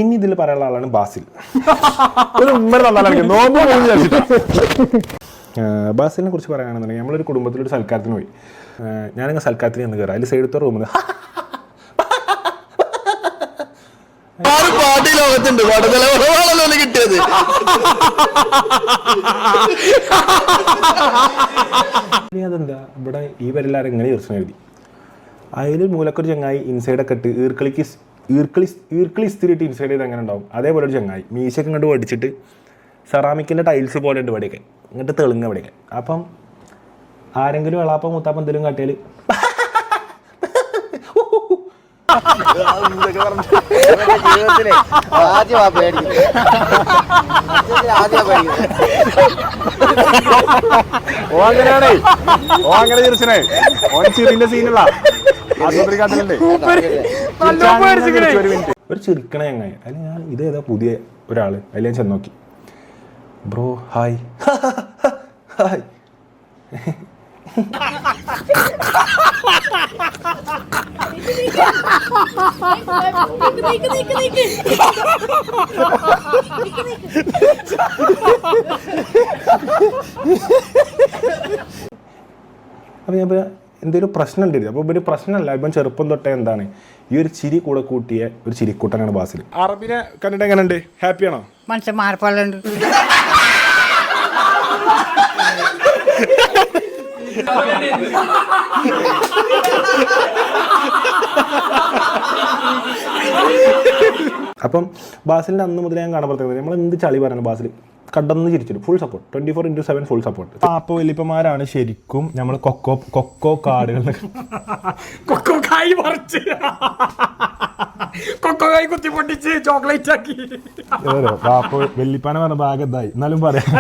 ഇനി ഇതിൽ പറയാനുള്ള ആളാണ് ബാസിൽ. ബാസിലിനെ കുറിച്ച് പറയുകയാണെന്നുണ്ടെങ്കിൽ നമ്മളൊരു കുടുംബത്തിലൊരു സൽക്കാരത്തിന് പോയി. ഞാനങ്ങ് സൽക്കാരത്തിന് നിന്ന് കയറാം. അതിൽ സൈഡത്തെ റൂമിൽ കിട്ടിയത് അതെന്താ ഇവിടെ ഈ വരെല്ലാരും ഇങ്ങനെ പ്രശ്നം എഴുതി. അതിൽ മൂലക്കൊരു ചങ്ങായി ഇൻസൈഡൊക്കെ ഇട്ട് ഈർക്കിളി ഇസ്തിരിയിട്ട് ഇൻസൈഡ് ചെയ്ത് എങ്ങനെ ഉണ്ടാവും അതേപോലെ ഒരു ചങ്ങായി മീശയൊക്കെ ഇങ്ങോട്ട് പഠിച്ചിട്ട് സെറാമിക്കിൻ്റെ ടൈൽസ് പോലെ ഉണ്ട് ഇവിടെയൊക്കെ ഇങ്ങോട്ട് തെളുങ്ങ ഇവിടെയൊക്കെ. അപ്പം ആരെങ്കിലും എളാപ്പം മുത്താപ്പം എന്തെങ്കിലും കാട്ടിയാൽ ചിരിന്റെ സീനുള്ള ഒരു ചിരിക്കണ ചങ്ങായി. അതിൽ ഞാൻ ഇതേതാ പുതിയ ഒരാള് അതിൽ ഞാൻ ചെന്ന് നോക്കി. Bro hi hi. അപ്പൊ ഞാൻ എന്തെങ്കിലും പ്രശ്നം ഉണ്ട്. അപ്പോൾ ഒരു പ്രശ്നമല്ല, ഇപ്പം ചെറുപ്പം തൊട്ടേ എന്താണ് ഈ ഒരു ചിരി കൂടെ കൂട്ടിയ ഒരു ചിരിക്കൂട്ടനാണ് ബാസിൽ. അറബിനെ കണ്ടിട്ട് എങ്ങനെയുണ്ട്? ഹാപ്പിയാണോ? മനുഷ്യന്മാർപ്പല്ലുണ്ട്. അപ്പം ബാസിലിൻ്റെ അന്ന് മുതലേ ഞാൻ കാണാൻ പറ്റുന്നത് നമ്മൾ എന്ത് ചളി പറയണം ബാസിൽ കടന്ന് ചിരിച്ചിട്ട് ഫുൾ സപ്പോർട്ട് 24/7 ഫുൾ സപ്പോർട്ട്. പാപ്പ വലിയപ്പന്മാരാണ് ശരിക്കും നമ്മൾ കൊക്കോ കാടുകൾ കൊക്കോ കായ് പറിച്ച് കൊക്കോ കായ് കുത്തി പൊട്ടിച്ച് ചോക്ലേറ്റ് ആക്കി. പാപ്പ വെല്ലിപ്പാനെ പറഞ്ഞ ഭാഗം എന്തായി എന്നാലും പറയാം.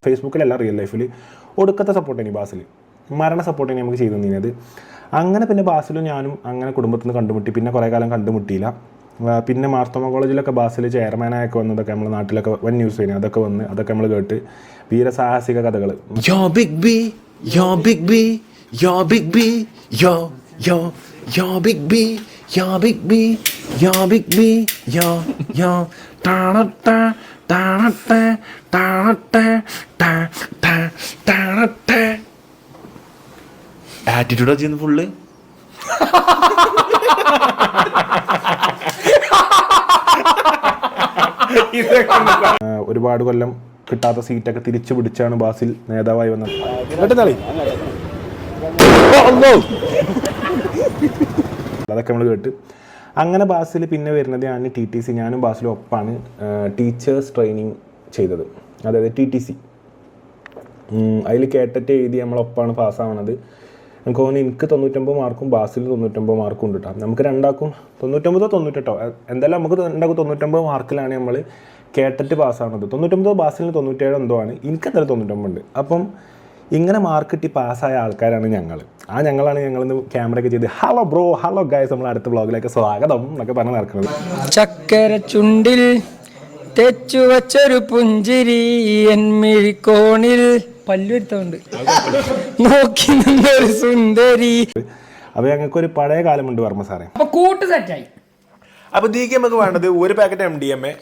ഫേസ്ബുക്കിലല്ല റിയൽ ലൈഫിൽ ഒടുക്കത്തെ സപ്പോർട്ട് ഇനി ബാസിൽ മരണ സപ്പോർട്ട് ഇനി നമുക്ക് ചെയ്തു തന്നത്. അങ്ങനെ പിന്നെ ബാസിലും ഞാനും അങ്ങനെ കുടുംബത്തിൽ നിന്ന് കണ്ടുമുട്ടി. പിന്നെ കുറേ കാലം കണ്ടുമുട്ടിയില്ല. പിന്നെ മാർത്തോമ കോളേജിലൊക്കെ ബാസിൽ ചെയർമാനായൊക്കെ വന്നതൊക്കെ നമ്മുടെ നാട്ടിലൊക്കെ വൻ ന്യൂസ് കഴിഞ്ഞു. അതൊക്കെ വന്ന് അതൊക്കെ നമ്മൾ കേട്ട് വീരസാഹസിക കഥകൾ. ആറ്റിറ്റ്യൂഡാ ചെയ്യുന്ന ഫുള്ള്. ഒരുപാട് കൊല്ലം കിട്ടാത്ത സീറ്റൊക്കെ തിരിച്ചു പിടിച്ചാണ് ബാസിൽ നേതാവായി വന്നത്. അതൊക്കെ നമ്മൾ കേട്ട് അങ്ങനെ ബാസിൽ പിന്നെ വരുന്നത് ഞാൻ TTC ഞാനും ബാസിലും ഒപ്പാണ് ടീച്ചേഴ്സ് ട്രെയിനിങ് ചെയ്തത്. അതായത് TTC അതിൽ കേട്ടിട്ട് എഴുതി നമ്മളൊപ്പാണ് പാസ്സാവണത്. എനിക്ക് തോന്നുന്നു എനിക്ക് 99 മാർക്കും ബാസിൽ 99 മാർക്കും ഉണ്ട് കേട്ടോ. നമുക്ക് രണ്ടാക്കും 99 98 എന്തായാലും നമുക്ക് രണ്ടാക്കും 99 മാർക്കിലാണ് നമ്മൾ കേട്ടിട്ട് പാസ്സാവുന്നത്. 99 ബാസിലിന് 97 എന്തോ ആണ്. എനിക്ക് എന്തായാലും 99 ഉണ്ട്. അപ്പം ഇങ്ങനെ മാർക്ക് കിട്ടി പാസ്സായ ആൾക്കാരാണ് ഞങ്ങളാണ് ഞങ്ങളിന്ന് ക്യാമറ ഒക്കെ ചെയ്ത് ഹലോ ബ്രോ ഹലോ ഗൈസ് നമ്മൾ അടുത്ത വ്ളോഗിലേക്ക് സ്വാഗതം എന്നൊക്കെ പറഞ്ഞ് നടക്കുന്നത്. ചക്കര ചുണ്ടിൽ തെച്ചു വച്ചൊരു പുഞ്ചിരി എന്മിഴിക്കോണിൽ പല്ലുവരുത്തുണ്ട് നോക്കി നിന്നൊരു സുന്ദരി. അപ്പൊ ഞങ്ങൾക്കൊരു പഴയ കാലമുണ്ട് വർമ്മ സാറേ. അപ്പൊ കൂട്ട് സെറ്റായി. അപ്പൊ ദീക്ക് നമുക്ക് വേണ്ടത് ഒരു പാക്കറ്റ് MDMA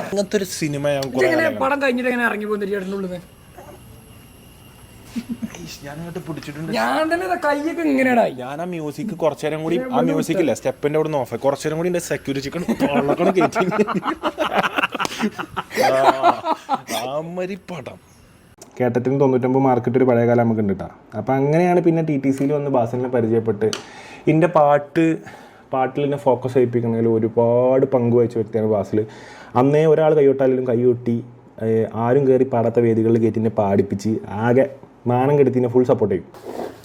അങ്ങനത്തെ ഒരു സിനിമ പടം കഴിഞ്ഞിട്ട് എങ്ങനെ ഇറങ്ങി പോകുന്നത് ഞാൻ തന്നെ കൈയൊക്കെ ഇങ്ങനെയായി. ഞാൻ ആ മ്യൂസിക് കുറച്ചേരം കൂടി ആ മ്യൂസിക് ഇല്ല സ്റ്റെപ്പിന്റെ അവിടെ നിന്ന് ഓഫ് കുറച്ചേരം കൂടി എന്റെ സെക്യൂരിറ്റി പടം കേട്ടത്തിന് 99 മാർക്കിട്ട് ഒരു പഴയ കാലം നമുക്ക് ഉണ്ട് കേട്ടോ. അപ്പം അങ്ങനെയാണ് പിന്നെ TTCയിൽ വന്ന് ബാസിലിനെ പരിചയപ്പെട്ട് എൻ്റെ പാട്ടിൽ എന്നെ ഫോക്കസ് ചെയ്യിപ്പിക്കുന്നതിൽ ഒരുപാട് പങ്കുവഹിച്ച വ്യക്തിയാണ് ബാസിൽ. അന്നേ ഒരാൾ കൈകൊട്ടാലും കൈകൊട്ടി ആരും കയറി പാടാത്ത വേദികളിൽ കയറ്റി പാടിപ്പിച്ച് ആകെ മാനം കെടുത്തി ഫുൾ സപ്പോർട്ട് ചെയ്യും.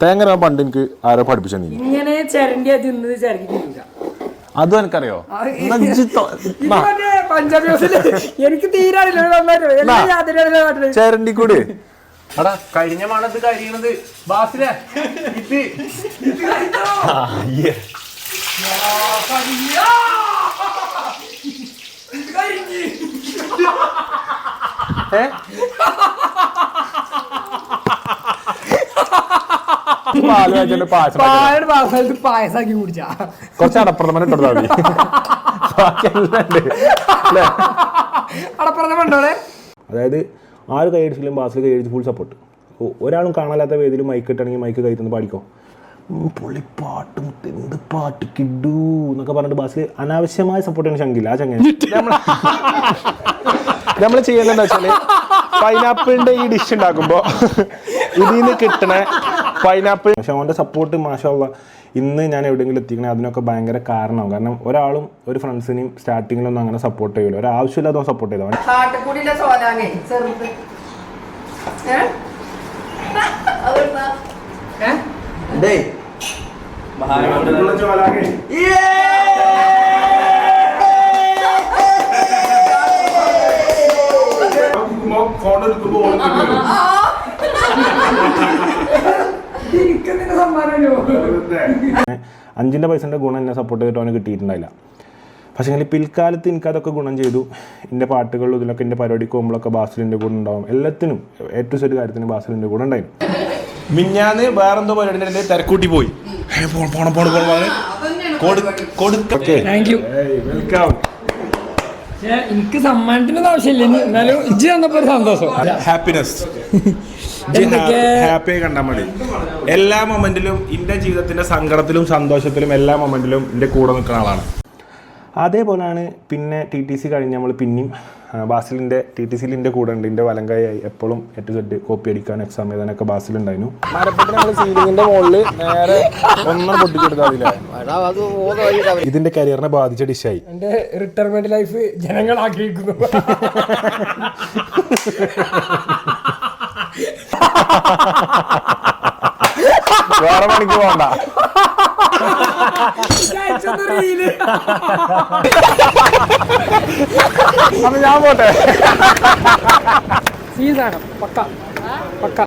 തേങ്ങ പണ്ട് എനിക്ക് ആരോ പഠിപ്പിച്ചു ഇങ്ങനെ ചിരണ്ടിയാ തിന്നത് ചിരക്കിട്ടില്ല. അതും എനിക്കറിയോ? എനിക്ക് തീരാറില്ല ചേരണ്ടിക്കൂടി അടാ കഴിഞ്ഞ മണത്ത് കഴിയണത് ബാസിലെ പാല് വെച്ചിട്ട് പായസം പാലയുടെ പായസം പായസാക്കി കുടിച്ചാ കുറച്ച് അടപ്രഥമൻ ഇട്ടെടുത്താൽ മതി. അടപ്രഥമ ഉണ്ടോടെ. അതായത് ആര് കൈയടിച്ചില്ലെങ്കിലും ബാസിൽ കൈയടിച്ച് ഫുൾ സപ്പോർട്ട്. ഒരാളും കാണാത്ത വേദിയിൽ മൈക്ക് ഇട്ടാണെങ്കിൽ മൈക്ക് കൈ തന്ന് പാടിക്കോ, പൊളിപ്പാട്ട് എന്ത് പാട്ട് കിഡു എന്നൊക്കെ പറഞ്ഞിട്ട് ബാസിൽ അനാവശ്യമായ സപ്പോർട്ട് ചെയ്യാൻ ചങ്കില്ല. ആ ചങ്ങ നമ്മൾ ചെയ്യുന്നതെന്ന് വെച്ചാൽ പൈനാപ്പിളിൻ്റെ ഈ ഡിഷ് ഉണ്ടാക്കുമ്പോൾ ഇതിൽ നിന്ന് കിട്ടണ പൈനാപ്പിൾ ഷോൻ്റെ സപ്പോർട്ട് മാഷാള്ള ഇന്ന് ഞാൻ എവിടെയെങ്കിലും എത്തിക്കണേ അതിനൊക്കെ ഭയങ്കര കാരണമാവും. കാരണം ഒരാളും ഒരു ഫ്രണ്ട്സിനെയും സ്റ്റാർട്ടിങ്ങിലൊന്നും അങ്ങനെ സപ്പോർട്ട് ചെയ്യില്ല, ഒരാവശ്യമില്ലാതെ സപ്പോർട്ട് ചെയ്തവൻ. അഞ്ചിൻ്റെ പൈസൻ്റെ ഗുണം എന്നെ സപ്പോർട്ട് ചെയ്തിട്ട് അവന് കിട്ടിയിട്ടുണ്ടായില്ല. പക്ഷേ എങ്കിൽ പിൽക്കാലത്ത് എനിക്കതൊക്കെ ഗുണം ചെയ്തു. എൻ്റെ പാട്ടുകളിലും ഇതിലൊക്കെ എൻ്റെ പരിപാടിക്ക് പോകുമ്പോഴൊക്കെ ബാസിലിൻ്റെ കൂടെ ഉണ്ടാവും. എല്ലാത്തിനും A to Z കാര്യത്തിനും ബാസിലിൻ്റെ കൂടെ ഉണ്ടായിരുന്നു. മിഞ്ഞാന്ന് വേറെന്തോ പരിപാടി തിരക്കൂട്ടി പോയി. എനിക്ക് സമ്മാനത്തിനൊന്നും ആവശ്യമില്ല, എന്നാലും ഇജ്ജ് തന്നപ്പോ ഒരു സന്തോഷം. ഹാപ്പിനെസ് ഹാപ്പി കണ്ടാൽ മതി. എല്ലാ മൊമെന്റിലും എൻ്റെ ജീവിതത്തിന്റെ സങ്കടത്തിലും സന്തോഷത്തിലും എല്ലാ മൊമെന്റിലും എൻ്റെ കൂടെ നിൽക്കുന്ന ആളാണ്. അതേപോലെയാണ് പിന്നെ TTC കഴിഞ്ഞ് നമ്മൾ പിന്നെയും ബാസിലിൻ്റെ TTCയിൽ എൻ്റെ കൂടെ ഉണ്ട്. എൻ്റെ വലങ്കായി എപ്പോഴും A to Z കോപ്പി അടിക്കാൻ എക്സാം എഴുതാനൊക്കെ ബാസിലുണ്ടായിരുന്നു. മരപ്പത്തിന് നമ്മൾ സീലിങ്ങിൻ്റെ മുകളിൽ നേരെ ഒന്നും പൊട്ടിച്ചെടുക്കാതില്ല. ഇതിൻ്റെ കരിയറിനെ ബാധിച്ച ഡിഷായി. എൻ്റെ റിട്ടയർമെന്റ് ലൈഫ് ജനങ്ങളാക്കിയിരിക്കുന്നു. വേറെ പണിക്ക് പോകണ്ട. അപ്പൊ ഞാൻ പോട്ടെ. സീസാണ് പക്ക പക്ക.